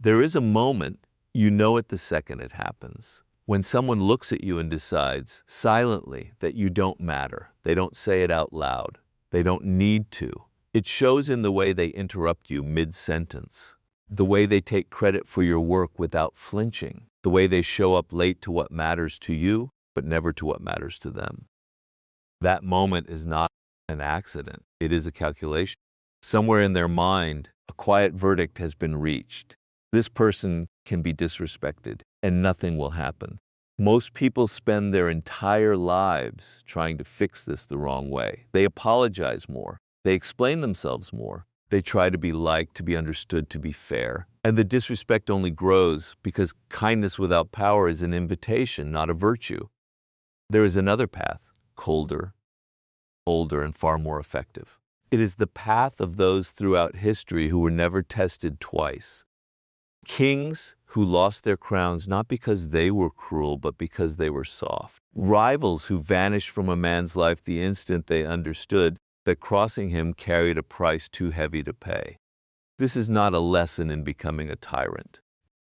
There is a moment, you know it the second it happens, when someone looks at you and decides, silently, that you don't matter. They don't say it out loud. They don't need to. It shows in the way they interrupt you mid-sentence, the way they take credit for your work without flinching, the way they show up late to what matters to you, but never to what matters to them. That moment is not an accident. It is a calculation. Somewhere in their mind, a quiet verdict has been reached. This person can be disrespected, and nothing will happen. Most people spend their entire lives trying to fix this the wrong way. They apologize more. They explain themselves more. They try to be liked, to be understood, to be fair. And the disrespect only grows because kindness without power is an invitation, not a virtue. There is another path, colder, older, and far more effective. It is the path of those throughout history who were never tested twice. Kings who lost their crowns not because they were cruel, but because they were soft. Rivals who vanished from a man's life the instant they understood that crossing him carried a price too heavy to pay. This is not a lesson in becoming a tyrant.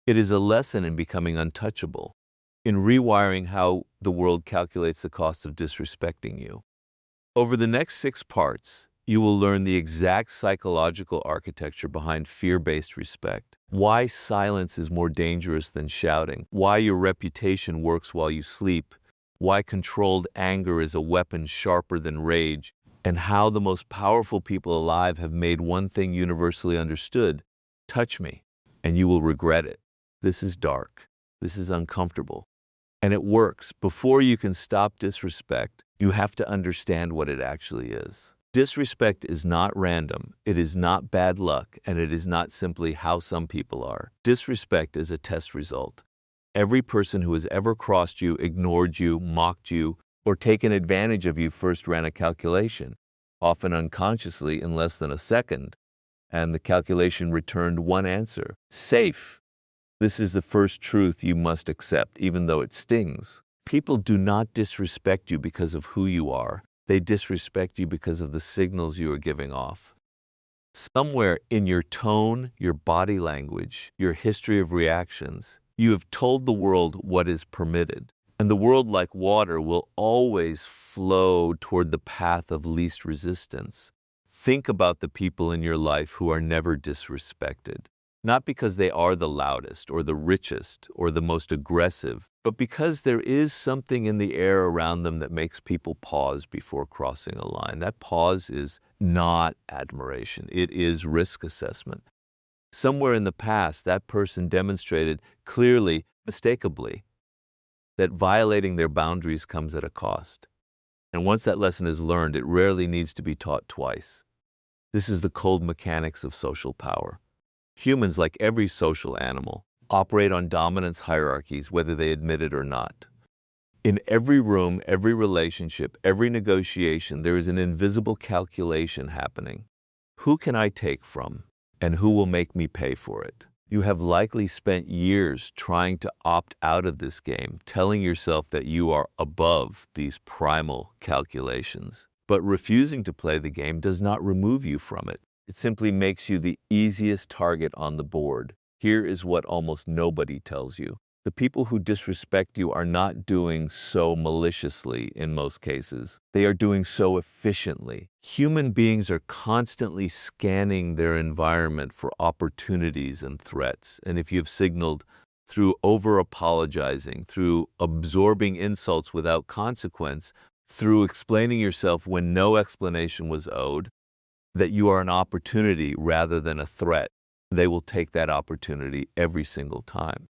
It is a lesson in becoming untouchable, in rewiring how the world calculates the cost of disrespecting you. Over the next 6 parts, you will learn the exact psychological architecture behind fear-based respect, why silence is more dangerous than shouting, why your reputation works while you sleep, why controlled anger is a weapon sharper than rage, and how the most powerful people alive have made one thing universally understood: touch me, and you will regret it. This is dark. This is uncomfortable. And it works. Before you can stop disrespect, you have to understand what it actually is. Disrespect is not random, it is not bad luck, and it is not simply how some people are. Disrespect is a test result. Every person who has ever crossed you, ignored you, mocked you, or taken advantage of you first ran a calculation, often unconsciously in less than a second, and the calculation returned one answer: safe. This is the first truth you must accept, even though it stings. People do not disrespect you because of who you are. They disrespect you because of the signals you are giving off. Somewhere in your tone, your body language, your history of reactions, you have told the world what is permitted. And the world, like water, will always flow toward the path of least resistance. Think about the people in your life who are never disrespected. Not because they are the loudest or the richest or the most aggressive, but because there is something in the air around them that makes people pause before crossing a line. That pause is not admiration. It is risk assessment. Somewhere in the past, that person demonstrated clearly, unmistakably, that violating their boundaries comes at a cost. And once that lesson is learned, it rarely needs to be taught twice. This is the cold mechanics of social power. Humans, like every social animal, operate on dominance hierarchies, whether they admit it or not. In every room, every relationship, every negotiation, there is an invisible calculation happening. Who can I take from, and who will make me pay for it? You have likely spent years trying to opt out of this game, telling yourself that you are above these primal calculations. But refusing to play the game does not remove you from it. It simply makes you the easiest target on the board. Here is what almost nobody tells you. The people who disrespect you are not doing so maliciously in most cases. They are doing so efficiently. Human beings are constantly scanning their environment for opportunities and threats. And if you've signaled through over-apologizing, through absorbing insults without consequence, through explaining yourself when no explanation was owed, that you are an opportunity rather than a threat, they will take that opportunity every single time.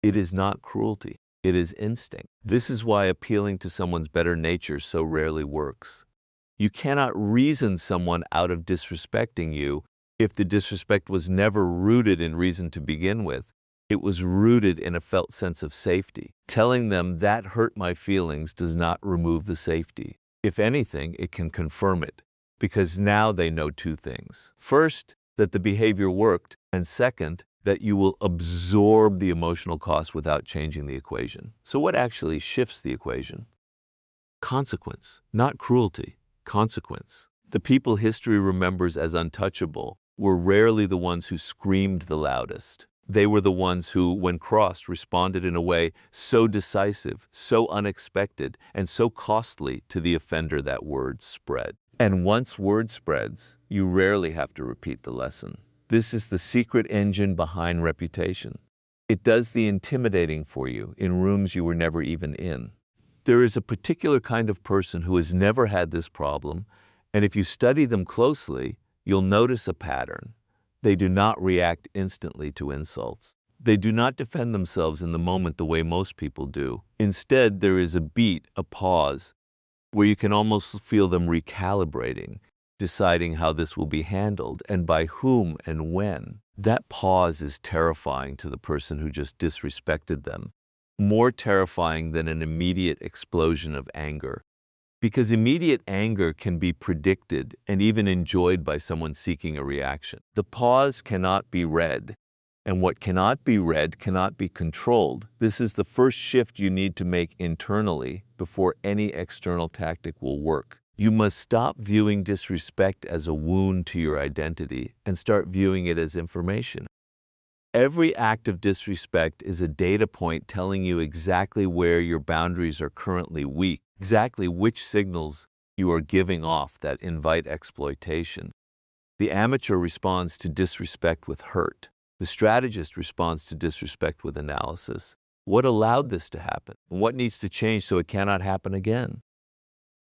It is not cruelty. It is instinct. This is why appealing to someone's better nature so rarely works. You cannot reason someone out of disrespecting you if the disrespect was never rooted in reason to begin with. It was rooted in a felt sense of safety. Telling them that hurt my feelings does not remove the safety. If anything, it can confirm it, because now they know 2 things. First, that the behavior worked, and second, that you will absorb the emotional cost without changing the equation. So what actually shifts the equation? Consequence, not cruelty. Consequence. The people history remembers as untouchable were rarely the ones who screamed the loudest. They were the ones who, when crossed, responded in a way so decisive, so unexpected, and so costly to the offender that word spread. And once word spreads, you rarely have to repeat the lesson. This is the secret engine behind reputation. It does the intimidating for you in rooms you were never even in. There is a particular kind of person who has never had this problem, and if you study them closely, you'll notice a pattern. They do not react instantly to insults. They do not defend themselves in the moment the way most people do. Instead, there is a beat, a pause, where you can almost feel them recalibrating, deciding how this will be handled and by whom and when. That pause is terrifying to the person who just disrespected them, more terrifying than an immediate explosion of anger. Because immediate anger can be predicted and even enjoyed by someone seeking a reaction. The pause cannot be read, and what cannot be read cannot be controlled. This is the first shift you need to make internally before any external tactic will work. You must stop viewing disrespect as a wound to your identity and start viewing it as information. Every act of disrespect is a data point telling you exactly where your boundaries are currently weak, exactly which signals you are giving off that invite exploitation. The amateur responds to disrespect with hurt. The strategist responds to disrespect with analysis. What allowed this to happen? What needs to change so it cannot happen again?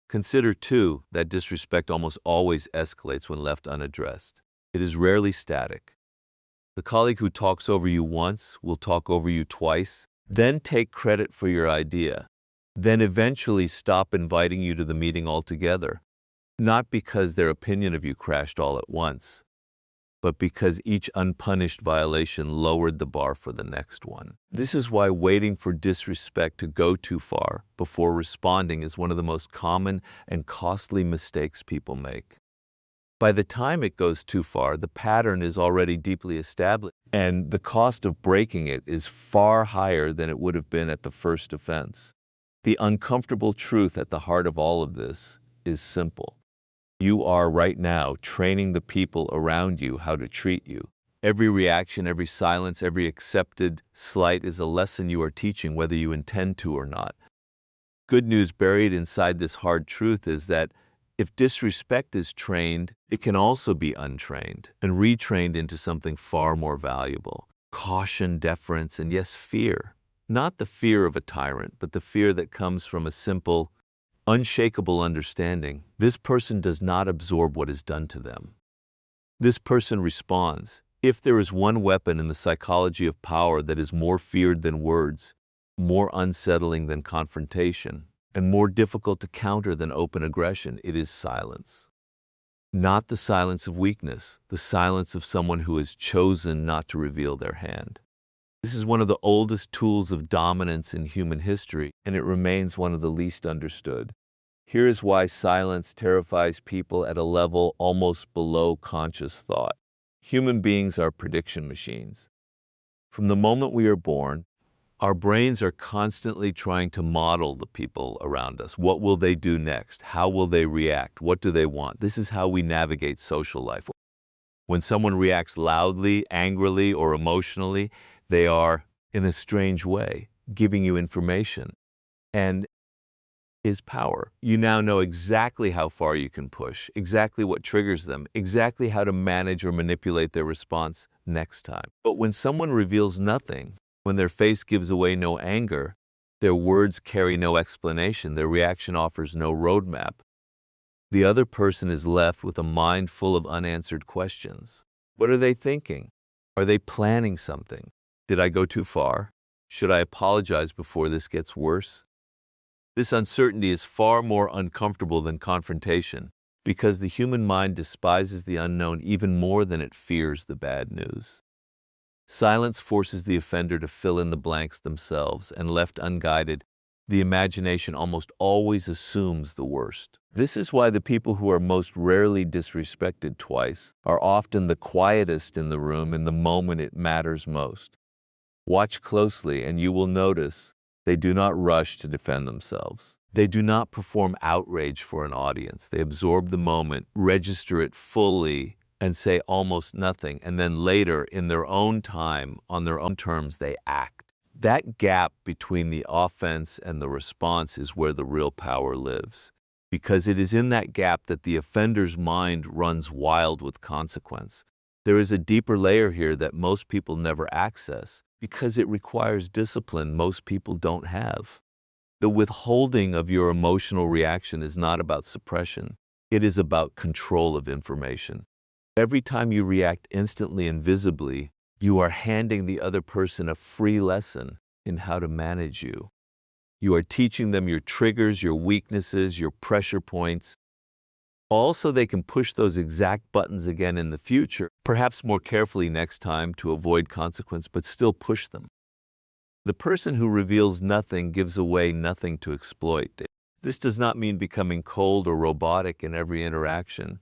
Consider, too, that disrespect almost always escalates when left unaddressed. It is rarely static. The colleague who talks over you once will talk over you twice, then take credit for your idea, then eventually stop inviting you to the meeting altogether, not because their opinion of you crashed all at once, but because each unpunished violation lowered the bar for the next one. This is why waiting for disrespect to go too far before responding is one of the most common and costly mistakes people make. By the time it goes too far, the pattern is already deeply established, and the cost of breaking it is far higher than it would have been at the first offense. The uncomfortable truth at the heart of all of this is simple. You are right now training the people around you how to treat you. Every reaction, every silence, every accepted slight is a lesson you are teaching whether you intend to or not. Good news buried inside this hard truth is that if disrespect is trained, it can also be untrained and retrained into something far more valuable. Caution, deference, and yes, fear. Not the fear of a tyrant, but the fear that comes from a simple, unshakable understanding. This person does not absorb what is done to them. This person responds. If there is one weapon in the psychology of power that is more feared than words, more unsettling than confrontation, and more difficult to counter than open aggression, it is silence. Not the silence of weakness, the silence of someone who has chosen not to reveal their hand. This is one of the oldest tools of dominance in human history, and it remains one of the least understood. Here is why silence terrifies people at a level almost below conscious thought. Human beings are prediction machines. From the moment we are born, our brains are constantly trying to model the people around us. What will they do next? How will they react? What do they want? This is how we navigate social life. When someone reacts loudly, angrily, or emotionally, they are, in a strange way, giving you information. And is power. You now know exactly how far you can push, exactly what triggers them, exactly how to manage or manipulate their response next time. But when someone reveals nothing, when their face gives away no anger, their words carry no explanation, their reaction offers no roadmap, the other person is left with a mind full of unanswered questions. What are they thinking? Are they planning something? Did I go too far? Should I apologize before this gets worse? This uncertainty is far more uncomfortable than confrontation because the human mind despises the unknown even more than it fears the bad news. Silence forces the offender to fill in the blanks themselves, and left unguided, the imagination almost always assumes the worst. This is why the people who are most rarely disrespected twice are often the quietest in the room in the moment it matters most. Watch closely and you will notice they do not rush to defend themselves. They do not perform outrage for an audience. They absorb the moment, register it fully, and say almost nothing, and then later, in their own time, on their own terms, they act. That gap between the offense and the response is where the real power lives, because it is in that gap that the offender's mind runs wild with consequence. There is a deeper layer here that most people never access, because it requires discipline most people don't have. The withholding of your emotional reaction is not about suppression. It is about control of information. Every time you react instantly and visibly, you are handing the other person a free lesson in how to manage you. You are teaching them your triggers, your weaknesses, your pressure points. Also, they can push those exact buttons again in the future, perhaps more carefully next time to avoid consequence, but still push them. The person who reveals nothing gives away nothing to exploit. This does not mean becoming cold or robotic in every interaction.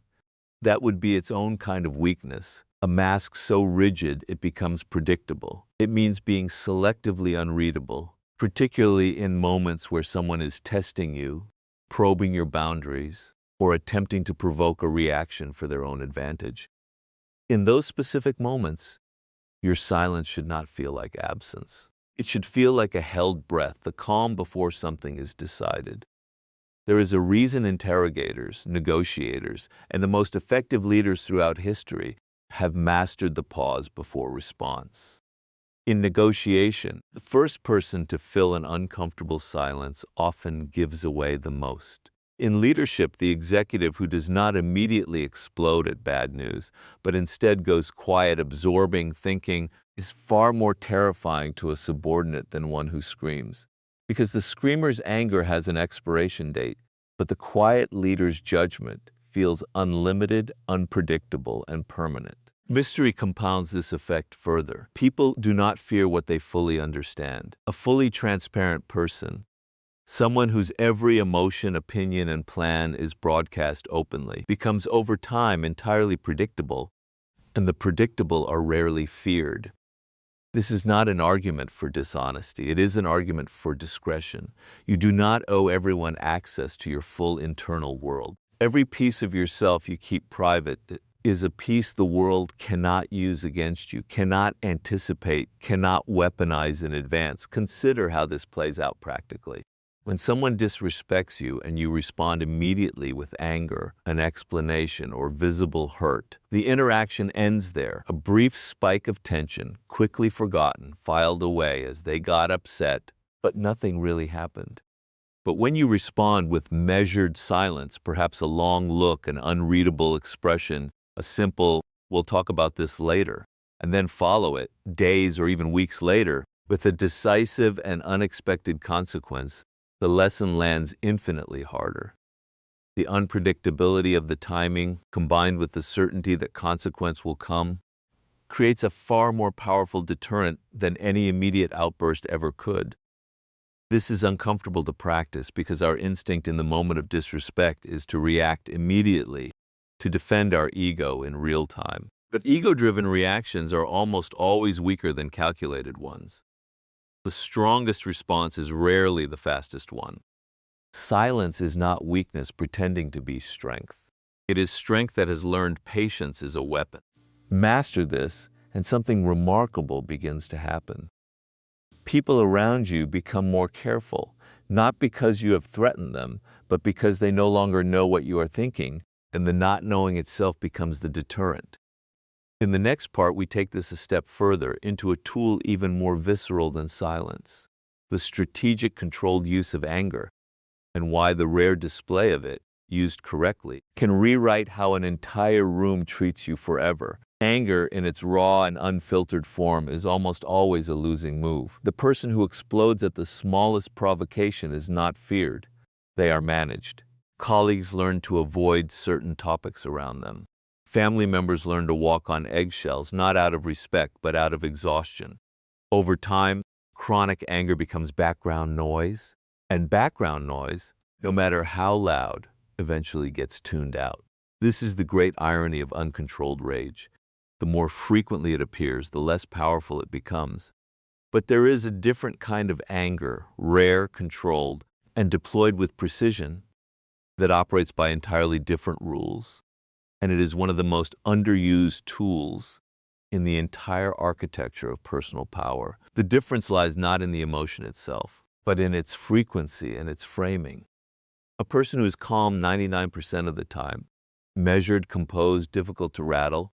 That would be its own kind of weakness, a mask so rigid it becomes predictable. It means being selectively unreadable, particularly in moments where someone is testing you, probing your boundaries, or attempting to provoke a reaction for their own advantage. In those specific moments, your silence should not feel like absence. It should feel like a held breath, the calm before something is decided. There is a reason interrogators, negotiators, and the most effective leaders throughout history have mastered the pause before response. In negotiation, the first person to fill an uncomfortable silence often gives away the most. In leadership, the executive who does not immediately explode at bad news, but instead goes quiet, absorbing, thinking, is far more terrifying to a subordinate than one who screams. Because the screamer's anger has an expiration date, but the quiet leader's judgment feels unlimited, unpredictable, and permanent. Mystery compounds this effect further. People do not fear what they fully understand. A fully transparent person, someone whose every emotion, opinion, and plan is broadcast openly, becomes over time entirely predictable, and the predictable are rarely feared. This is not an argument for dishonesty. It is an argument for discretion. You do not owe everyone access to your full internal world. Every piece of yourself you keep private is a piece the world cannot use against you, cannot anticipate, cannot weaponize in advance. Consider how this plays out practically. When someone disrespects you and you respond immediately with anger, an explanation, or visible hurt, the interaction ends there. A brief spike of tension, quickly forgotten, filed away as they got upset, but nothing really happened. But when you respond with measured silence, perhaps a long look, an unreadable expression, a simple, "we'll talk about this later," and then follow it, days or even weeks later, with a decisive and unexpected consequence, the lesson lands infinitely harder. The unpredictability of the timing, combined with the certainty that consequence will come, creates a far more powerful deterrent than any immediate outburst ever could. This is uncomfortable to practice because our instinct in the moment of disrespect is to react immediately, to defend our ego in real time. But ego-driven reactions are almost always weaker than calculated ones. The strongest response is rarely the fastest one. Silence is not weakness pretending to be strength. It is strength that has learned patience is a weapon. Master this, and something remarkable begins to happen. People around you become more careful, not because you have threatened them, but because they no longer know what you are thinking, and the not knowing itself becomes the deterrent. In the next part, we take this a step further into a tool even more visceral than silence, the strategic controlled use of anger, and why the rare display of it, used correctly, can rewrite how an entire room treats you forever. Anger, in its raw and unfiltered form, is almost always a losing move. The person who explodes at the smallest provocation is not feared. They are managed. Colleagues learn to avoid certain topics around them. Family members learn to walk on eggshells, not out of respect, but out of exhaustion. Over time, chronic anger becomes background noise, and background noise, no matter how loud, eventually gets tuned out. This is the great irony of uncontrolled rage. The more frequently it appears, the less powerful it becomes. But there is a different kind of anger, rare, controlled, and deployed with precision, that operates by entirely different rules. and it is one of the most underused tools in the entire architecture of personal power. The difference lies not in the emotion itself, but in its frequency and its framing. A person who is calm 99% of the time, measured, composed, difficult to rattle,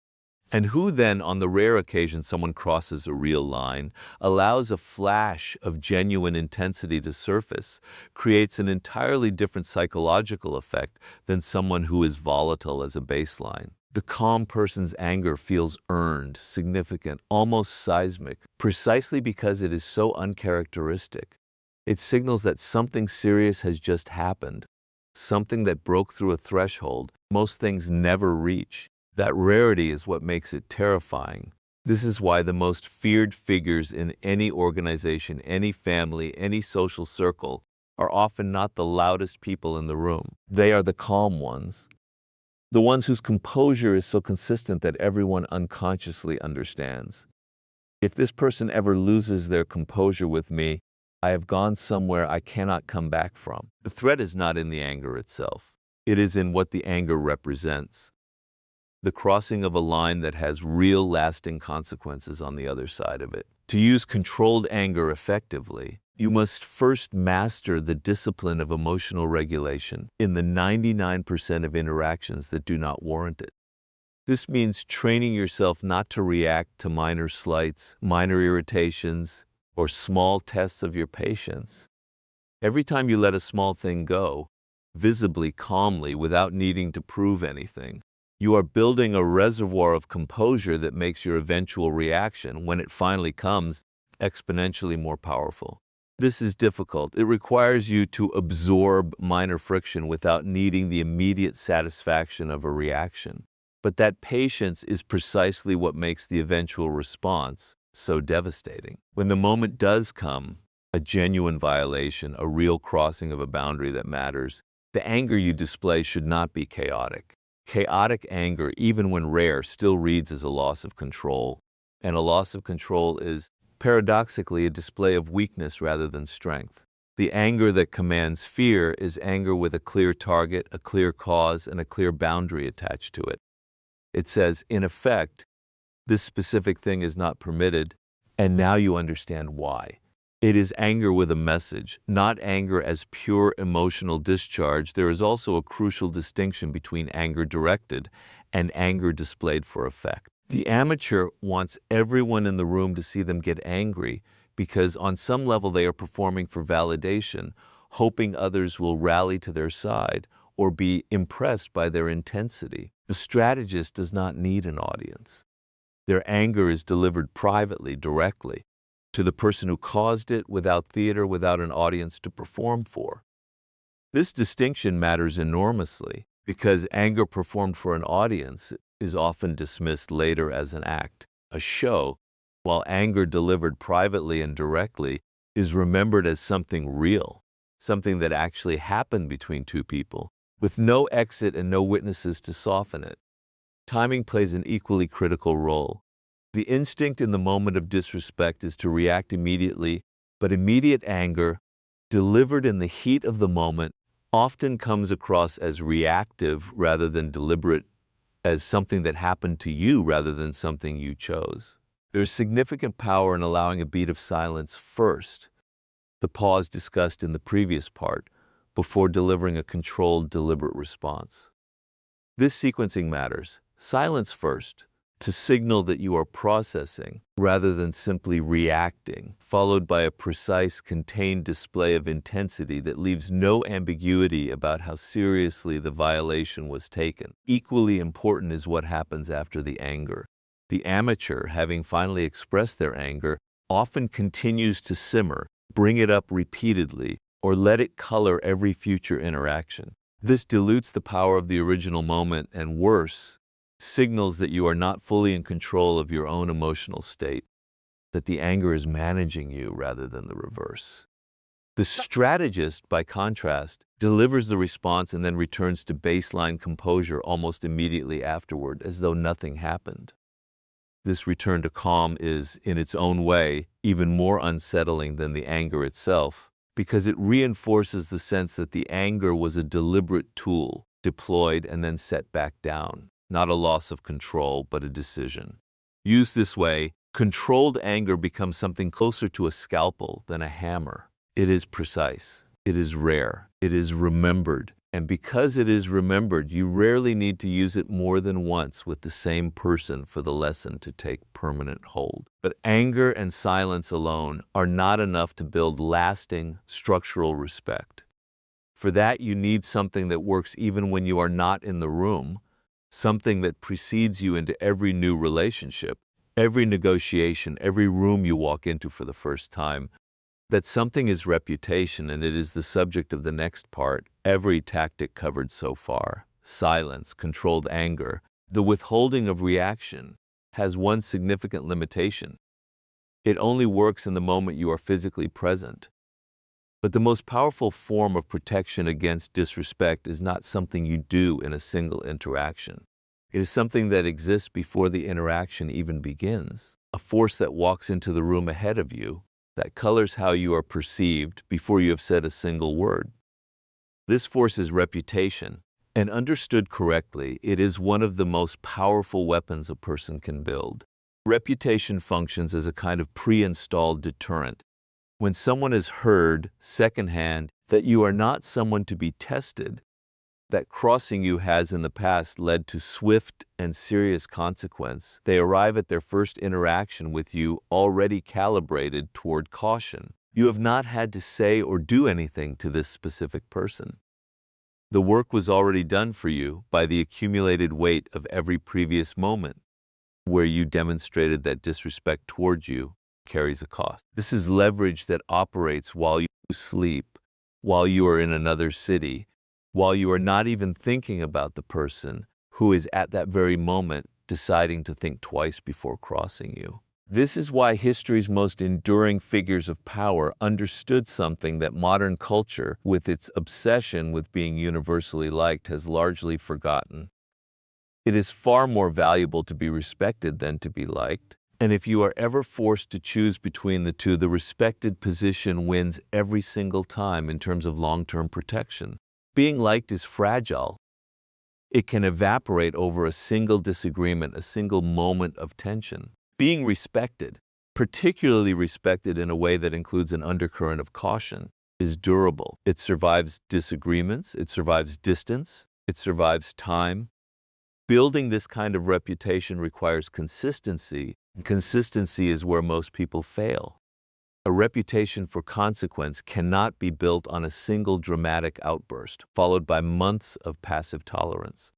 and who then, on the rare occasion someone crosses a real line, allows a flash of genuine intensity to surface, creates an entirely different psychological effect than someone who is volatile as a baseline. The calm person's anger feels earned, significant, almost seismic, precisely because it is so uncharacteristic. It signals that something serious has just happened, something that broke through a threshold most things never reach. That rarity is what makes it terrifying. This is why the most feared figures in any organization, any family, any social circle are often not the loudest people in the room. They are the calm ones. The ones whose composure is so consistent that everyone unconsciously understands. If this person ever loses their composure with me, I have gone somewhere I cannot come back from. The threat is not in the anger itself. It is in what the anger represents. The crossing of a line that has real lasting consequences on the other side of it. To use controlled anger effectively, you must first master the discipline of emotional regulation in the 99% of interactions that do not warrant it. This means training yourself not to react to minor slights, minor irritations, or small tests of your patience. Every time you let a small thing go, visibly, calmly, without needing to prove anything, you are building a reservoir of composure that makes your eventual reaction, when it finally comes, exponentially more powerful. This is difficult. It requires you to absorb minor friction without needing the immediate satisfaction of a reaction. But that patience is precisely what makes the eventual response so devastating. When the moment does come, a genuine violation, a real crossing of a boundary that matters, the anger you display should not be chaotic. Chaotic anger, even when rare, still reads as a loss of control. And a loss of control is, paradoxically, a display of weakness rather than strength. The anger that commands fear is anger with a clear target, a clear cause, and a clear boundary attached to it. It says, in effect, this specific thing is not permitted, and now you understand why. It is anger with a message, not anger as pure emotional discharge. There is also a crucial distinction between anger directed and anger displayed for effect. The amateur wants everyone in the room to see them get angry because on some level they are performing for validation, hoping others will rally to their side or be impressed by their intensity. The strategist does not need an audience. Their anger is delivered privately, directly, to the person who caused it, without theater, without an audience to perform for. This distinction matters enormously because anger performed for an audience is often dismissed later as an act, a show, while anger delivered privately and directly is remembered as something real, something that actually happened between two people, with no exit and no witnesses to soften it. Timing plays an equally critical role. The instinct in the moment of disrespect is to react immediately, but immediate anger, delivered in the heat of the moment, often comes across as reactive rather than deliberate, as something that happened to you rather than something you chose. There is significant power in allowing a beat of silence first, the pause discussed in the previous part, before delivering a controlled, deliberate response. This sequencing matters. Silence first, to signal that you are processing rather than simply reacting, followed by a precise, contained display of intensity that leaves no ambiguity about how seriously the violation was taken. Equally important is what happens after the anger. The amateur, having finally expressed their anger, often continues to simmer, bring it up repeatedly, or let it color every future interaction. This dilutes the power of the original moment and, worse, signals that you are not fully in control of your own emotional state, that the anger is managing you rather than the reverse. The strategist, by contrast, delivers the response and then returns to baseline composure almost immediately afterward, as though nothing happened. This return to calm is, in its own way, even more unsettling than the anger itself, because it reinforces the sense that the anger was a deliberate tool, deployed and then set back down. not a loss of control, but a decision. Used this way, controlled anger becomes something closer to a scalpel than a hammer. It is precise, it is rare, it is remembered, and because it is remembered, you rarely need to use it more than once with the same person for the lesson to take permanent hold. But anger and silence alone are not enough to build lasting, structural respect. For that, you need something that works even when you are not in the room, something that precedes you into every new relationship, every negotiation, every room you walk into for the first time. That something is reputation, and it is the subject of the next part, every tactic covered so far. Silence, controlled anger, the withholding of reaction, has one significant limitation. It only works in the moment you are physically present. But the most powerful form of protection against disrespect is not something you do in a single interaction. It is something that exists before the interaction even begins, a force that walks into the room ahead of you, that colors how you are perceived before you have said a single word. This force is reputation, and understood correctly, it is one of the most powerful weapons a person can build. Reputation functions as a kind of pre-installed deterrent. When someone has heard, secondhand, that you are not someone to be tested, that crossing you has in the past led to swift and serious consequence, they arrive at their first interaction with you already calibrated toward caution. You have not had to say or do anything to this specific person. The work was already done for you by the accumulated weight of every previous moment where you demonstrated that disrespect towards you carries a cost. This is leverage that operates while you sleep, while you are in another city, while you are not even thinking about the person who is at that very moment deciding to think twice before crossing you. This is why history's most enduring figures of power understood something that modern culture, with its obsession with being universally liked, has largely forgotten. It is far more valuable to be respected than to be liked. And if you are ever forced to choose between the two, the respected position wins every single time in terms of long-term protection. Being liked is fragile. It can evaporate over a single disagreement, a single moment of tension. Being respected, particularly respected in a way that includes an undercurrent of caution, is durable. It survives disagreements, it survives distance, it survives time. Building this kind of reputation requires consistency, and consistency is where most people fail. A reputation for consequence cannot be built on a single dramatic outburst, followed by months of passive tolerance.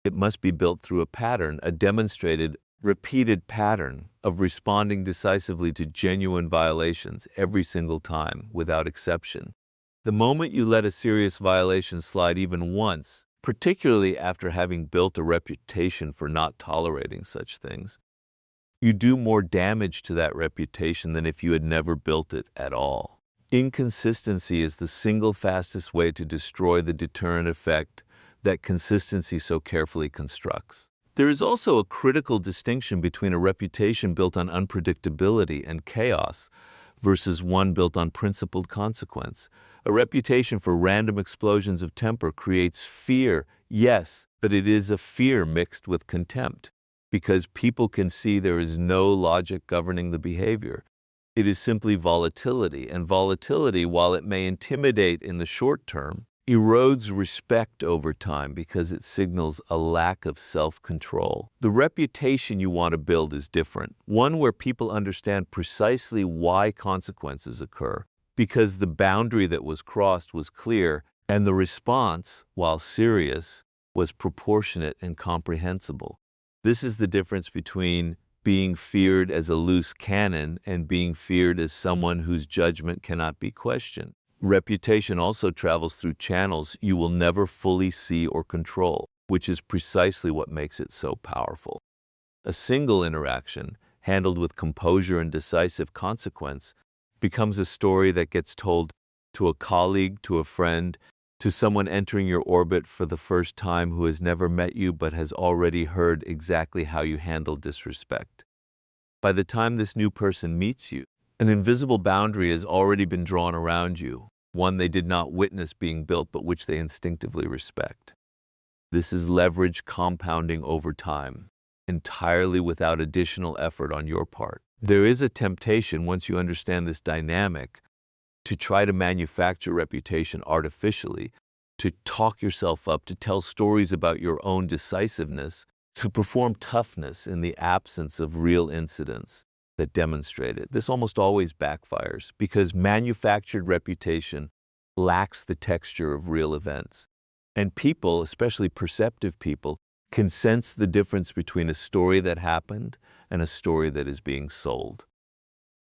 It must be built through a pattern, a demonstrated, repeated pattern of responding decisively to genuine violations every single time, without exception. The moment you let a serious violation slide even once, particularly after having built a reputation for not tolerating such things, you do more damage to that reputation than if you had never built it at all. Inconsistency is the single fastest way to destroy the deterrent effect that consistency so carefully constructs. There is also a critical distinction between a reputation built on unpredictability and chaos versus one built on principled consequence. A reputation for random explosions of temper creates fear, yes, but it is a fear mixed with contempt, because people can see there is no logic governing the behavior. It is simply volatility, and volatility, while it may intimidate in the short term, erodes respect over time because it signals a lack of self-control. The reputation you want to build is different, one where people understand precisely why consequences occur, because the boundary that was crossed was clear, and the response, while serious, was proportionate and comprehensible. This is the difference between being feared as a loose cannon and being feared as someone whose judgment cannot be questioned. Reputation also travels through channels you will never fully see or control, which is precisely what makes it so powerful. A single interaction, handled with composure and decisive consequence, becomes a story that gets told to a colleague, to a friend, to someone entering your orbit for the first time who has never met you but has already heard exactly how you handle disrespect. By the time this new person meets you, an invisible boundary has already been drawn around you, one they did not witness being built but which they instinctively respect. This is leverage compounding over time, entirely without additional effort on your part. There is a temptation, once you understand this dynamic, to try to manufacture reputation artificially, to talk yourself up, to tell stories about your own decisiveness, to perform toughness in the absence of real incidents that demonstrate it. This almost always backfires because manufactured reputation lacks the texture of real events. And people, especially perceptive people, can sense the difference between a story that happened and a story that is being sold.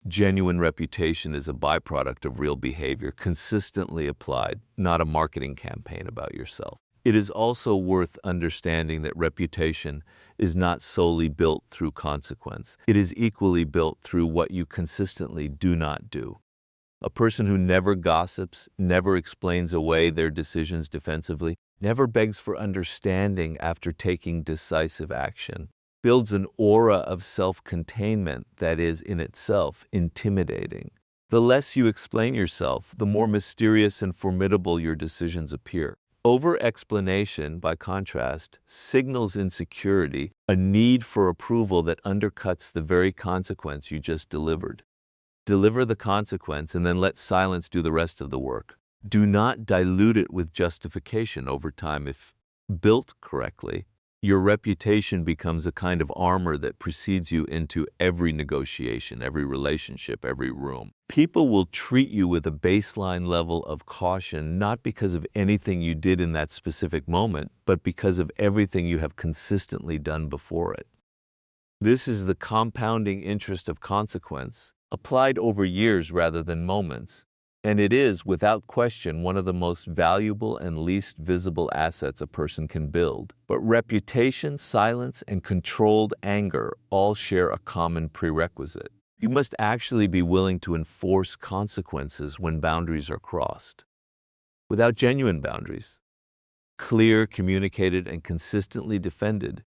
Genuine reputation is a byproduct of real behavior, consistently applied, not a marketing campaign about yourself. It is also worth understanding that reputation is not solely built through consequence. It is equally built through what you consistently do not do. A person who never gossips, never explains away their decisions defensively, never begs for understanding after taking decisive action, builds an aura of self-containment that is in itself intimidating. The less you explain yourself, the more mysterious and formidable your decisions appear. Over-explanation, by contrast, signals insecurity, a need for approval that undercuts the very consequence you just delivered. Deliver the consequence and then let silence do the rest of the work. Do not dilute it with justification over time. If built correctly, your reputation becomes a kind of armor that precedes you into every negotiation, every relationship, every room. People will treat you with a baseline level of caution, not because of anything you did in that specific moment, but because of everything you have consistently done before it. This is the compounding interest of consequence, applied over years rather than moments, and it is, without question, one of the most valuable and least visible assets a person can build. But reputation, silence, and controlled anger all share a common prerequisite. You must actually be willing to enforce consequences when boundaries are crossed. Without genuine boundaries, clear, communicated, and consistently defended,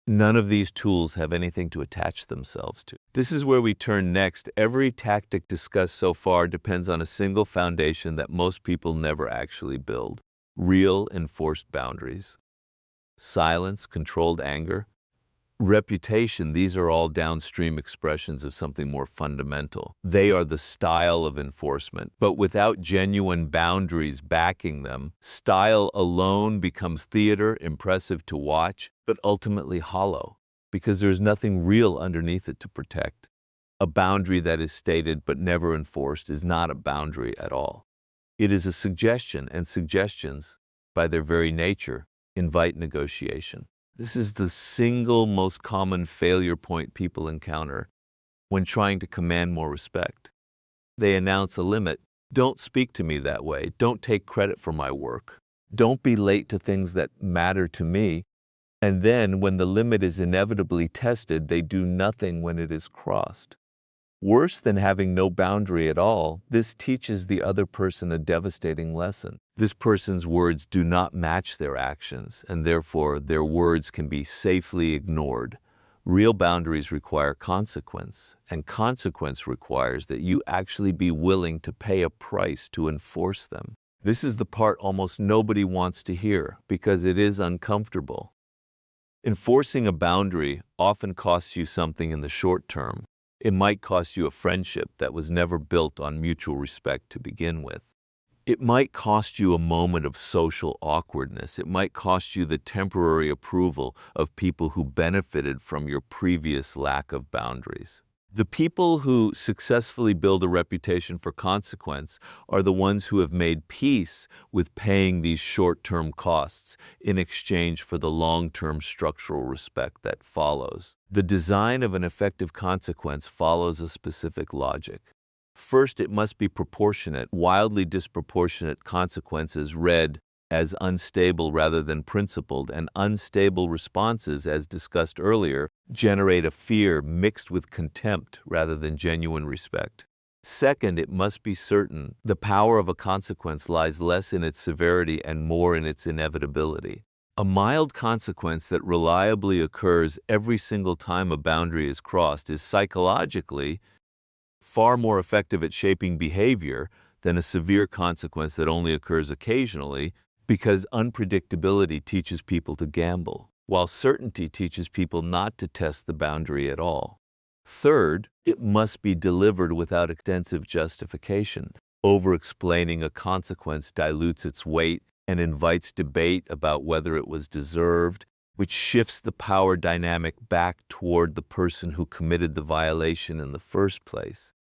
none of these tools have anything to attach themselves to. This is where we turn next. Every tactic discussed so far depends on a single foundation that most people never actually build: real enforced boundaries. Silence, controlled anger, reputation, these are all downstream expressions of something more fundamental. They are the style of enforcement, but without genuine boundaries backing them, style alone becomes theater, impressive to watch, but ultimately hollow, because there's nothing real underneath it to protect. A boundary that is stated but never enforced is not a boundary at all. It is a suggestion, and suggestions, by their very nature, invite negotiation. This is the single most common failure point people encounter when trying to command more respect. They announce a limit. Don't speak to me that way. Don't take credit for my work. Don't be late to things that matter to me. And then, when the limit is inevitably tested, they do nothing when it is crossed. Worse than having no boundary at all, this teaches the other person a devastating lesson. This person's words do not match their actions, and therefore their words can be safely ignored. Real boundaries require consequence, and consequence requires that you actually be willing to pay a price to enforce them. This is the part almost nobody wants to hear, because it is uncomfortable. Enforcing a boundary often costs you something in the short term. It might cost you a friendship that was never built on mutual respect to begin with. It might cost you a moment of social awkwardness. It might cost you the temporary approval of people who benefited from your previous lack of boundaries. The people who successfully build a reputation for consequence are the ones who have made peace with paying these short-term costs in exchange for the long-term structural respect that follows. The design of an effective consequence follows a specific logic. First, it must be proportionate. Wildly disproportionate consequences read as unstable rather than principled, and unstable responses, as discussed earlier, generate a fear mixed with contempt rather than genuine respect. Second, it must be certain. The power of a consequence lies less in its severity and more in its inevitability. A mild consequence that reliably occurs every single time a boundary is crossed is psychologically far more effective at shaping behavior than a severe consequence that only occurs occasionally, because unpredictability teaches people to gamble, while certainty teaches people not to test the boundary at all. Third, it must be delivered without extensive justification. Over-explaining a consequence dilutes its weight and invites debate about whether it was deserved, which shifts the power dynamic back toward the person who committed the violation in the first place.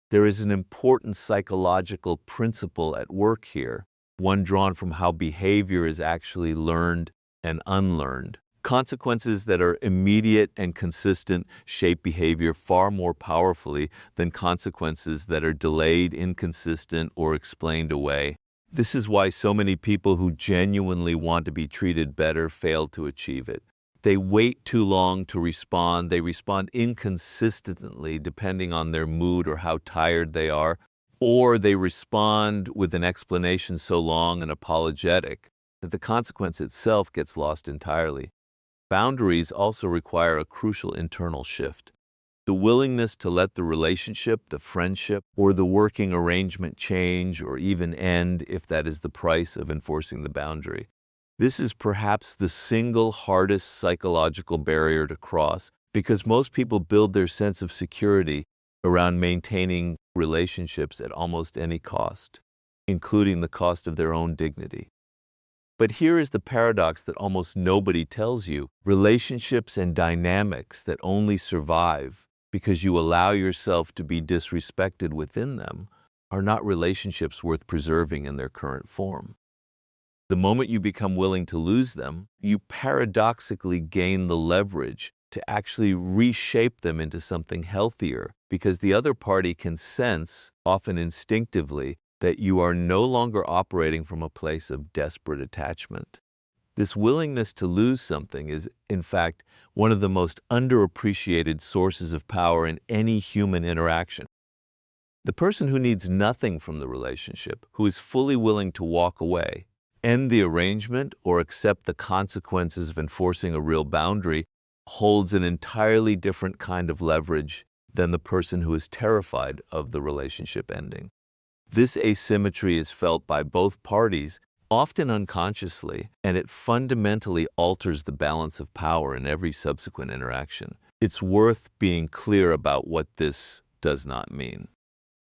There is an important psychological principle at work here, one drawn from how behavior is actually learned and unlearned. Consequences that are immediate and consistent shape behavior far more powerfully than consequences that are delayed, inconsistent, or explained away. This is why so many people who genuinely want to be treated better fail to achieve it. They wait too long to respond. They respond inconsistently depending on their mood or how tired they are, or they respond with an explanation so long and apologetic that the consequence itself gets lost entirely. Boundaries also require a crucial internal shift. The willingness to let the relationship, the friendship, or the working arrangement change or even end if that is the price of enforcing the boundary. This is perhaps the single hardest psychological barrier to cross because most people build their sense of security around maintaining relationships at almost any cost, including the cost of their own dignity. But here is the paradox that almost nobody tells you. Relationships and dynamics that only survive because you allow yourself to be disrespected within them are not relationships worth preserving in their current form. The moment you become willing to lose them, you paradoxically gain the leverage to actually reshape them into something healthier because the other party can sense, often instinctively, that you are no longer operating from a place of desperate attachment. This willingness to lose something is, in fact, one of the most underappreciated sources of power in any human interaction. The person who needs nothing from the relationship, who is fully willing to walk away, end the arrangement, or accept the consequences of enforcing a real boundary, holds an entirely different kind of leverage than the person who is terrified of the relationship ending. This asymmetry is felt by both parties, often unconsciously, and it fundamentally alters the balance of power in every subsequent interaction. It's worth being clear about what this does not mean.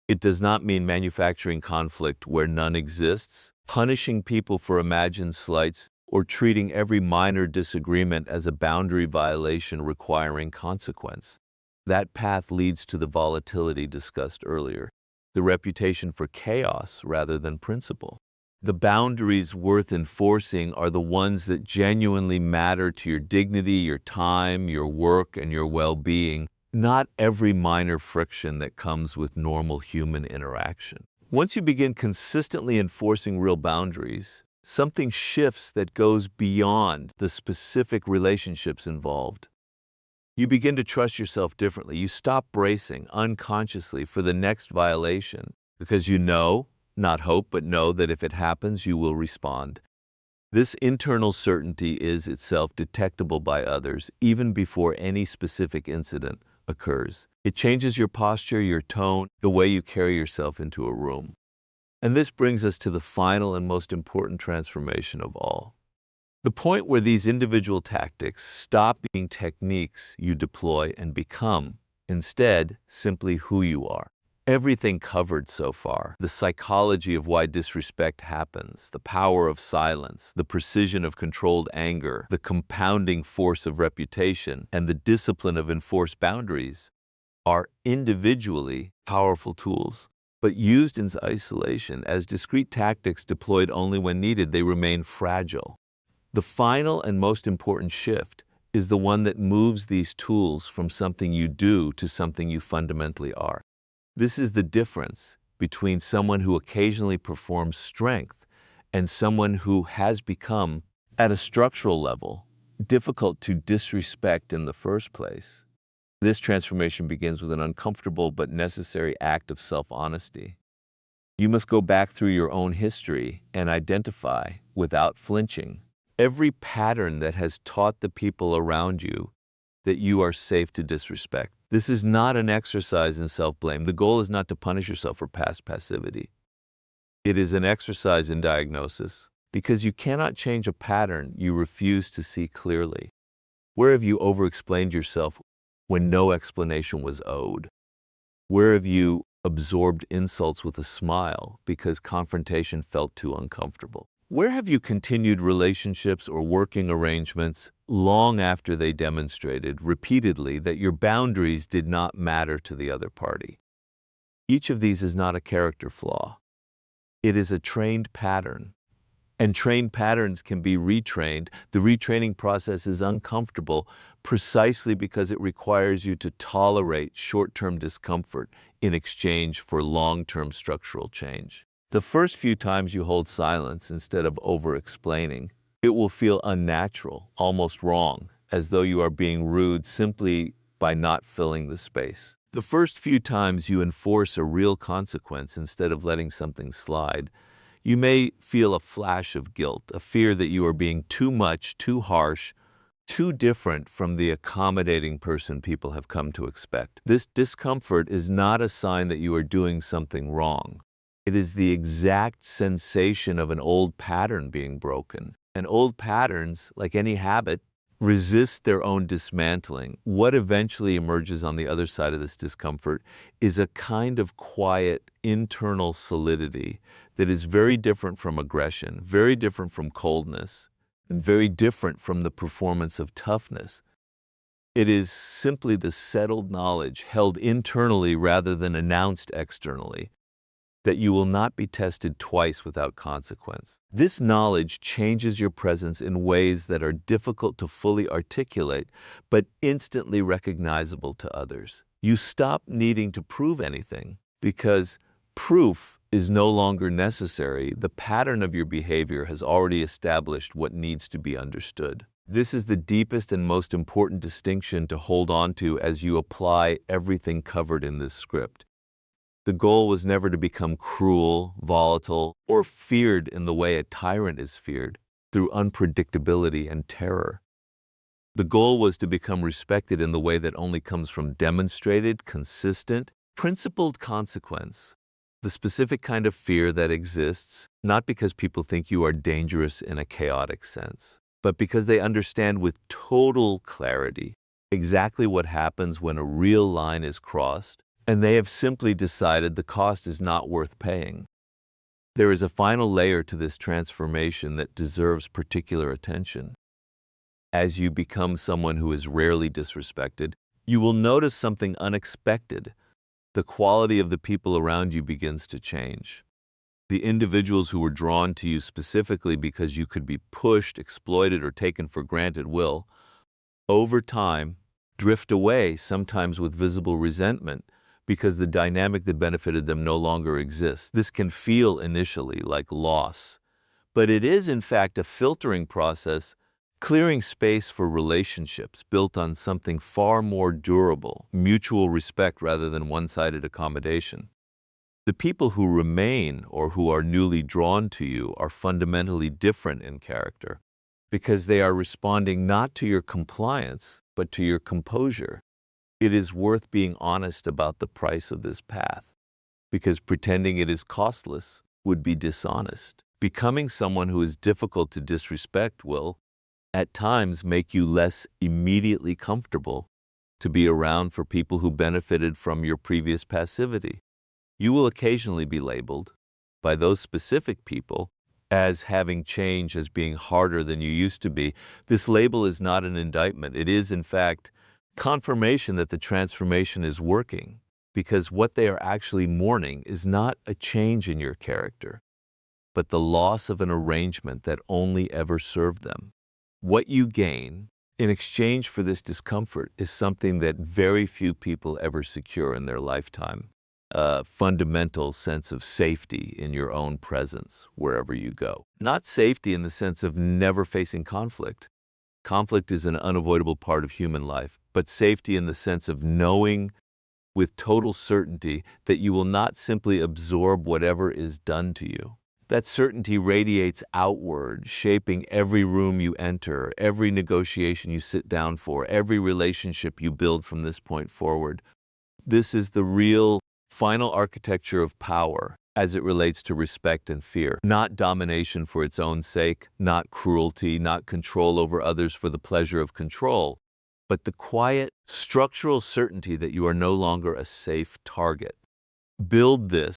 It does not mean manufacturing conflict where none exists, punishing people for imagined slights, or treating every minor disagreement as a boundary violation requiring consequence. That path leads to the volatility discussed earlier, the reputation for chaos rather than principle. The boundaries worth enforcing are the ones that genuinely matter to your dignity, your time, your work, and your well-being, not every minor friction that comes with normal human interaction. Once you begin consistently enforcing real boundaries, something shifts that goes beyond the specific relationships involved. You begin to trust yourself differently. You stop bracing unconsciously for the next violation because you know, not hope, but know that if it happens, you will respond. This internal certainty is itself detectable by others even before any specific incident occurs. It changes your posture, your tone, the way you carry yourself into a room. And this brings us to the final and most important transformation of all. The point where these individual tactics stop being techniques you deploy and become, instead, simply who you are. Everything covered so far, the psychology of why disrespect happens, the power of silence, the precision of controlled anger, the compounding force of reputation, and the discipline of enforced boundaries, are individually powerful tools. But used in isolation as discrete tactics deployed only when needed, they remain fragile. The final and most important shift is the one that moves these tools from something you do to something you fundamentally are. This is the difference between someone who occasionally performs strength and someone who has become, at a structural level, difficult to disrespect in the first place. This transformation begins with an uncomfortable but necessary act of self-honesty. You must go back through your own history and identify, without flinching, every pattern that has taught the people around you that you are safe to disrespect. This is not an exercise in self-blame. The goal is not to punish yourself for past passivity. It is an exercise in diagnosis, Because you cannot change a pattern you refuse to see clearly. Where have you overexplained yourself when no explanation was owed? Where have you absorbed insults with a smile because confrontation felt too uncomfortable? Where have you continued relationships or working arrangements long after they demonstrated repeatedly that your boundaries did not matter to the other party? Each of these is not a character flaw. It is a trained pattern. And trained patterns can be retrained. The retraining process is uncomfortable precisely because it requires you to tolerate short-term discomfort in exchange for long-term structural change. The first few times you hold silence instead of over-explaining, it will feel unnatural, almost wrong, as though you are being rude simply by not filling the space. The first few times you enforce a real consequence instead of letting something slide, you may feel a flash of guilt, a fear that you are being too much, too harsh, too different from the accommodating person people have come to expect. This discomfort is not a sign that you are doing something wrong. It is the exact sensation of an old pattern being broken. And old patterns, like any habit, resist their own dismantling. What eventually emerges on the other side of this discomfort is a kind of quiet internal solidity that is very different from aggression, very different from coldness, and very different from the performance of toughness. It is simply the settled knowledge held internally rather than announced externally that you will not be tested twice without consequence. This knowledge changes your presence in ways that are difficult to fully articulate, but instantly recognizable to others. You stop needing to prove anything because proof is no longer necessary. The pattern of your behavior has already established what needs to be understood. This is the deepest and most important distinction to hold on to as you apply everything covered in this script. The goal was never to become cruel, volatile, or feared in the way a tyrant is feared, through unpredictability and terror. The goal was to become respected in the way that only comes from demonstrated, consistent, principled consequence. The specific kind of fear that exists, not because people think you are dangerous in a chaotic sense, but because they understand with total clarity exactly what happens when a real line is crossed, and they have simply decided the cost is not worth paying. There is a final layer to this transformation that deserves particular attention. As you become someone who is rarely disrespected, you will notice something unexpected. The quality of the people around you begins to change. The individuals who were drawn to you specifically because you could be pushed, exploited, or taken for granted will, over time, drift away, sometimes with visible resentment, because the dynamic that benefited them no longer exists. This can feel initially like loss, but it is in fact a filtering process, clearing space for relationships built on something far more durable, mutual respect rather than one-sided accommodation. The people who remain or who are newly drawn to you are fundamentally different in character because they are responding not to your compliance, but to your composure. It is worth being honest about the price of this path, because pretending it is costless would be dishonest. Becoming someone who is difficult to disrespect will, at times, make you less immediately comfortable to be around for people who benefited from your previous passivity. You will occasionally be labeled by those specific people as having changed, as being harder than you used to be. This label is not an indictment. It is, in fact, confirmation that the transformation is working, because what they are actually mourning is not a change in your character, but the loss of an arrangement that only ever served them. What you gain in exchange for this discomfort is something that very few people ever secure in their lifetime. A fundamental sense of safety in your own presence wherever you go. Not safety in the sense of never facing conflict. Conflict is an unavoidable part of human life, but safety in the sense of knowing with total certainty that you will not simply absorb whatever is done to you. That certainty radiates outward, shaping every room you enter, every negotiation you sit down for, every relationship you build from this point forward. This is the real final architecture of power, as it relates to respect and fear. Not domination for its own sake, not cruelty, not control over others for the pleasure of control, but the quiet, structural certainty that you are no longer a safe target. Build this